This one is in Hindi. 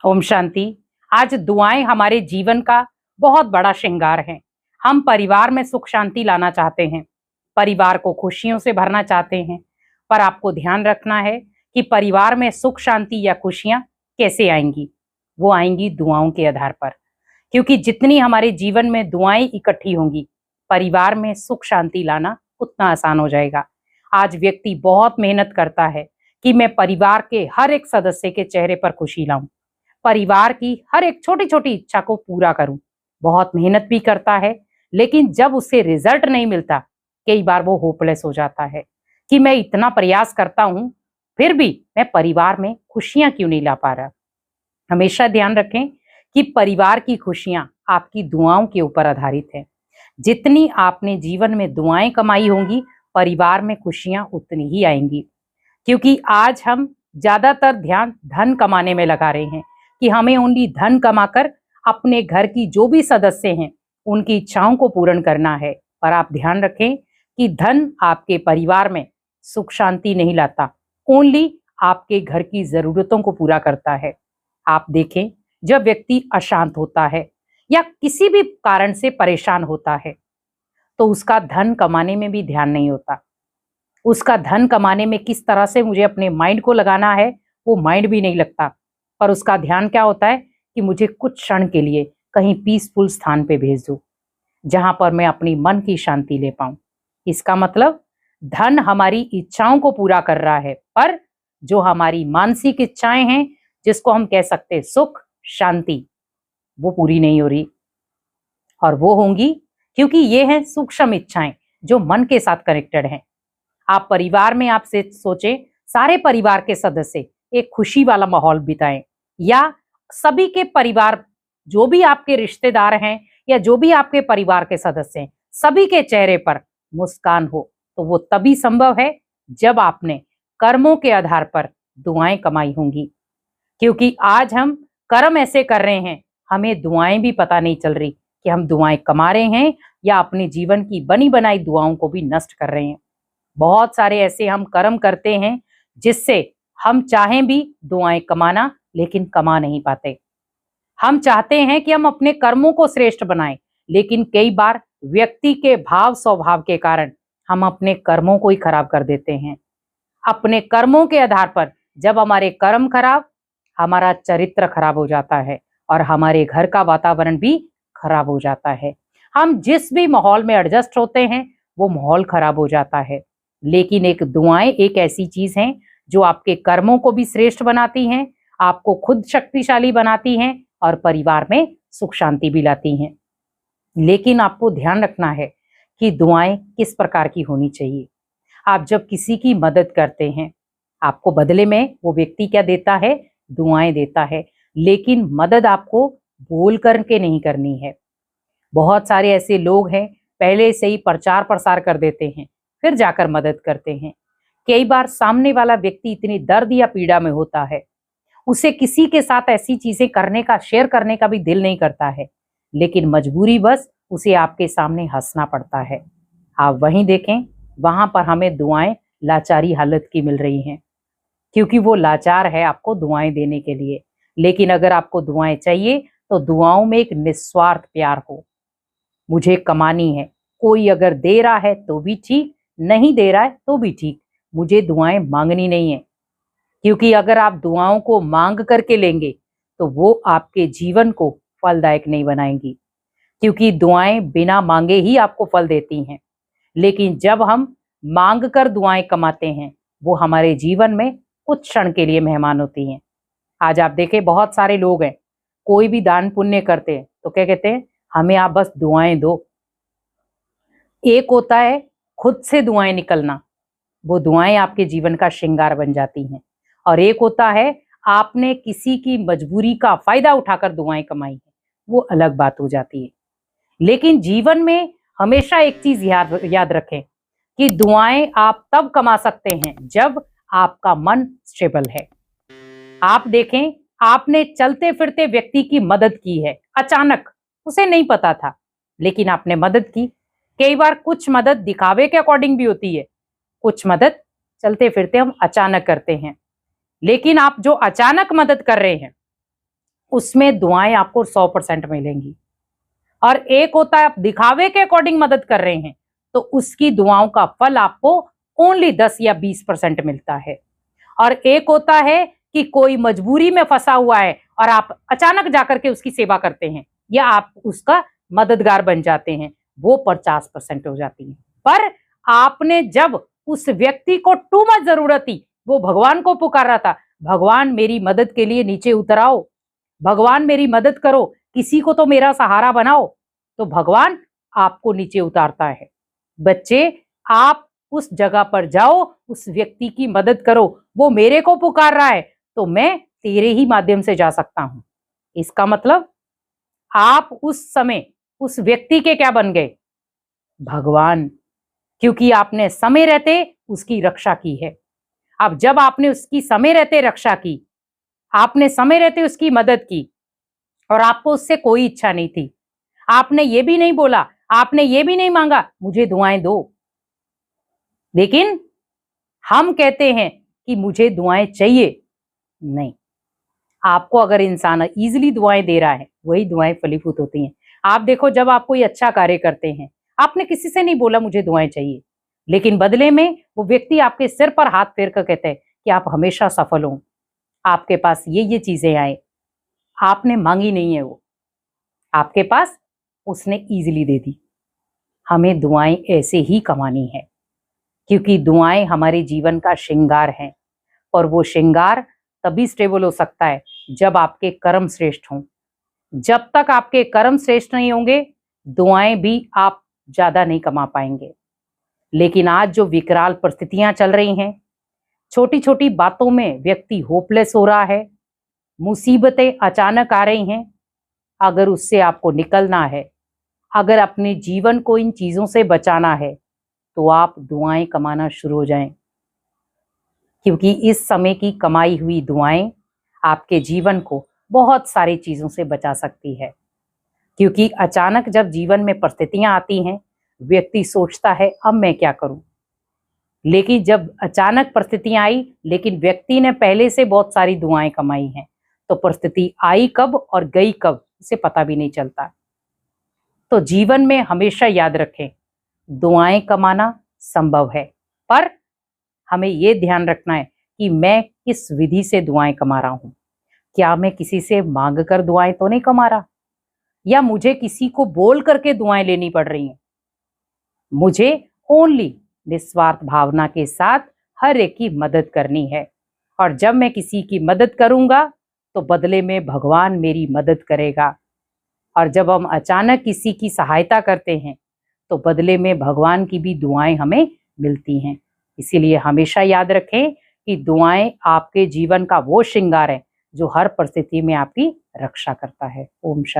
ओम शांति। आज दुआएं हमारे जीवन का बहुत बड़ा श्रृंगार है। हम परिवार में सुख शांति लाना चाहते हैं, परिवार को खुशियों से भरना चाहते हैं। पर आपको ध्यान रखना है कि परिवार में सुख शांति या खुशियां कैसे आएंगी। वो आएंगी दुआओं के आधार पर, क्योंकि जितनी हमारे जीवन में दुआएं इकट्ठी होंगी, परिवार में सुख शांति लाना उतना आसान हो जाएगा। आज व्यक्ति बहुत मेहनत करता है कि मैं परिवार के हर एक सदस्य के चेहरे पर खुशी लाऊं, परिवार की हर एक छोटी छोटी इच्छा को पूरा करूं। बहुत मेहनत भी करता है, लेकिन जब उसे रिजल्ट नहीं मिलता, कई बार वो होपलेस हो जाता है कि मैं इतना प्रयास करता हूं, फिर भी मैं परिवार में खुशियां क्यों नहीं ला पा रहा। हमेशा ध्यान रखें कि परिवार की खुशियां आपकी दुआओं के ऊपर आधारित है। जितनी आपने जीवन में दुआएं कमाई होंगी, परिवार में खुशियां उतनी ही आएंगी। क्योंकि आज हम ज्यादातर ध्यान धन कमाने में लगा रहे हैं कि हमें ओनली धन कमाकर अपने घर की जो भी सदस्य हैं उनकी इच्छाओं को पूर्ण करना है। पर आप ध्यान रखें कि धन आपके परिवार में सुख शांति नहीं लाता, ओनली आपके घर की जरूरतों को पूरा करता है। आप देखें, जब व्यक्ति अशांत होता है या किसी भी कारण से परेशान होता है, तो उसका धन कमाने में भी ध्यान नहीं होता। उसका धन कमाने में किस तरह से मुझे अपने माइंड को लगाना है, वो माइंड भी नहीं लगता। पर उसका ध्यान क्या होता है कि मुझे कुछ क्षण के लिए कहीं पीसफुल स्थान पे भेज दो, जहां पर मैं अपनी मन की शांति ले पाऊं। इसका मतलब धन हमारी इच्छाओं को पूरा कर रहा है, पर जो हमारी मानसिक इच्छाएं हैं, जिसको हम कह सकते हैं सुख शांति, वो पूरी नहीं हो रही। और वो होंगी क्योंकि ये हैं सूक्ष्म इच्छाएं जो मन के साथ कनेक्टेड हैं। आप परिवार में आपसे सोचें, सारे परिवार के सदस्य एक खुशी वाला माहौल बिताएं, या सभी के परिवार, जो भी आपके रिश्तेदार हैं या जो भी आपके परिवार के सदस्य हैं, सभी के चेहरे पर मुस्कान हो। तो वो तभी संभव है जब आपने कर्मों के आधार पर दुआएं कमाई होंगी। क्योंकि आज हम कर्म ऐसे कर रहे हैं, हमें दुआएं भी पता नहीं चल रही कि हम दुआएं कमा रहे हैं या अपने जीवन की बनी बनाई दुआओं को भी नष्ट कर रहे हैं। बहुत सारे ऐसे हम कर्म करते हैं जिससे हम चाहें भी दुआएं कमाना, लेकिन कमा नहीं पाते। हम चाहते हैं कि हम अपने कर्मों को श्रेष्ठ बनाएं, लेकिन कई बार व्यक्ति के भाव स्वभाव के कारण हम अपने कर्मों को ही खराब कर देते हैं। अपने कर्मों के आधार पर जब हमारे कर्म खराब, हमारा चरित्र खराब हो जाता है और हमारे घर का वातावरण भी खराब हो जाता है। हम जिस भी माहौल में एडजस्ट होते हैं, वो माहौल खराब हो जाता है। लेकिन एक दुआएं एक ऐसी चीज हैं जो आपके कर्मों को भी श्रेष्ठ बनाती हैं, आपको खुद शक्तिशाली बनाती हैं और परिवार में सुख शांति भी लाती हैं। लेकिन आपको ध्यान रखना है कि दुआएं किस प्रकार की होनी चाहिए। आप जब किसी की मदद करते हैं, आपको बदले में वो व्यक्ति क्या देता है? दुआएं देता है। लेकिन मदद आपको बोल करके नहीं करनी है। बहुत सारे ऐसे लोग हैं, पहले से ही प्रचार प्रसार कर देते हैं, फिर जाकर मदद करते हैं। कई बार सामने वाला व्यक्ति इतनी दर्द या पीड़ा में होता है, उसे किसी के साथ ऐसी चीजें करने का, शेयर करने का भी दिल नहीं करता है, लेकिन मजबूरी बस उसे आपके सामने हंसना पड़ता है। आप वहीं देखें, वहां पर हमें दुआएं लाचारी हालत की मिल रही हैं, क्योंकि वो लाचार है आपको दुआएं देने के लिए। लेकिन अगर आपको दुआएं चाहिए तो दुआओं में एक निस्वार्थ प्यार हो। मुझे कमानी है, कोई अगर दे रहा है तो भी ठीक, नहीं दे रहा है तो भी ठीक, मुझे दुआएं मांगनी नहीं है। क्योंकि अगर आप दुआओं को मांग करके लेंगे तो वो आपके जीवन को फलदायक नहीं बनाएंगी, क्योंकि दुआएं बिना मांगे ही आपको फल देती हैं। लेकिन जब हम मांग कर दुआएं कमाते हैं, वो हमारे जीवन में कुछ क्षण के लिए मेहमान होती हैं। आज आप देखें, बहुत सारे लोग हैं, कोई भी दान पुण्य करते हैं तो क्या कहते हैं? हमें आप बस दुआएं दो। एक होता है खुद से दुआएं निकलना, वो दुआएं आपके जीवन का श्रृंगार बन जाती हैं। और एक होता है आपने किसी की मजबूरी का फायदा उठाकर दुआएं कमाई है, वो अलग बात हो जाती है। लेकिन जीवन में हमेशा एक चीज याद रखें कि दुआएं आप तब कमा सकते हैं जब आपका मन स्टेबल है। आप देखें, आपने चलते फिरते व्यक्ति की मदद की है, अचानक, उसे नहीं पता था, लेकिन आपने मदद की। कई बार कुछ मदद दिखावे के अकॉर्डिंग भी होती है, कुछ मदद चलते फिरते हम अचानक करते हैं। लेकिन आप जो अचानक मदद कर रहे हैं, उसमें दुआएं आपको 100% मिलेंगी। और एक होता है आप दिखावे के अकॉर्डिंग मदद कर रहे हैं, तो उसकी दुआओं का फल आपको ओनली 10 या 20% मिलता है। और एक होता है कि कोई मजबूरी में फंसा हुआ है और आप अचानक जाकर के उसकी सेवा करते हैं या आप उसका मददगार बन जाते हैं, वो 50% हो जाती है। पर आपने जब उस व्यक्ति को टू मच जरूरत थी, वो भगवान को पुकार रहा था, भगवान मेरी मदद के लिए नीचे उतर आओ, भगवान मेरी मदद करो, किसी को तो मेरा सहारा बनाओ, तो भगवान आपको नीचे उतारता है। बच्चे, आप उस जगह पर जाओ, उस व्यक्ति की मदद करो, वो मेरे को पुकार रहा है तो मैं तेरे ही माध्यम से जा सकता हूं। इसका मतलब आप उस समय उस व्यक्ति के क्या बन गए? भगवान, क्योंकि आपने समय रहते उसकी रक्षा की है। अब जब आपने उसकी समय रहते रक्षा की, आपने समय रहते उसकी मदद की और आपको उससे कोई इच्छा नहीं थी, आपने ये भी नहीं बोला, आपने ये भी नहीं मांगा मुझे दुआएं दो, लेकिन हम कहते हैं कि मुझे दुआएं चाहिए। नहीं, आपको अगर इंसान इजीली दुआएं दे रहा है, वही दुआएं फलीभूत होती हैं। आप देखो, जब आप कोई अच्छा कार्य करते हैं, आपने किसी से नहीं बोला मुझे दुआएं चाहिए, लेकिन बदले में वो व्यक्ति आपके सिर पर हाथ फेर कर कहते हैं कि आप हमेशा सफल हो, आपके पास ये चीजें आए। आपने मांगी नहीं है, वो आपके पास उसने इजीली दे दी। हमें दुआएं ऐसे ही कमानी है, क्योंकि दुआएं हमारे जीवन का श्रृंगार हैं, और वो श्रृंगार तभी स्टेबल हो सकता है जब आपके कर्म श्रेष्ठ हों। जब तक आपके कर्म श्रेष्ठ नहीं होंगे, दुआएं भी आप ज्यादा नहीं कमा पाएंगे। लेकिन आज जो विकराल परिस्थितियां चल रही हैं, छोटी छोटी बातों में व्यक्ति होपलेस हो रहा है, मुसीबतें अचानक आ रही हैं, अगर उससे आपको निकलना है, अगर अपने जीवन को इन चीजों से बचाना है, तो आप दुआएं कमाना शुरू हो जाएं, क्योंकि इस समय की कमाई हुई दुआएं आपके जीवन को बहुत सारी चीजों से बचा सकती है। क्योंकि अचानक जब जीवन में परिस्थितियां आती हैं, व्यक्ति सोचता है अब मैं क्या करूं, लेकिन जब अचानक परिस्थितियां आई, लेकिन व्यक्ति ने पहले से बहुत सारी दुआएं कमाई हैं, तो परिस्थिति आई कब और गई कब उसे पता भी नहीं चलता। तो जीवन में हमेशा याद रखें, दुआएं कमाना संभव है, पर हमें यह ध्यान रखना है कि मैं किस विधि से दुआएं कमा रहा हूं। क्या मैं किसी से मांग कर दुआएं तो नहीं कमा रहा, या मुझे किसी को बोल करके दुआएं लेनी पड़ रही हैं। मुझे ओनली निस्वार्थ भावना के साथ हर एक की मदद करनी है, और जब मैं किसी की मदद करूंगा तो बदले में भगवान मेरी मदद करेगा। और जब हम अचानक किसी की सहायता करते हैं, तो बदले में भगवान की भी दुआएं हमें मिलती हैं। इसीलिए हमेशा याद रखें कि दुआएं आपके जीवन का वो श्रृंगार है जो हर परिस्थिति में आपकी रक्षा करता है। ओम शांति।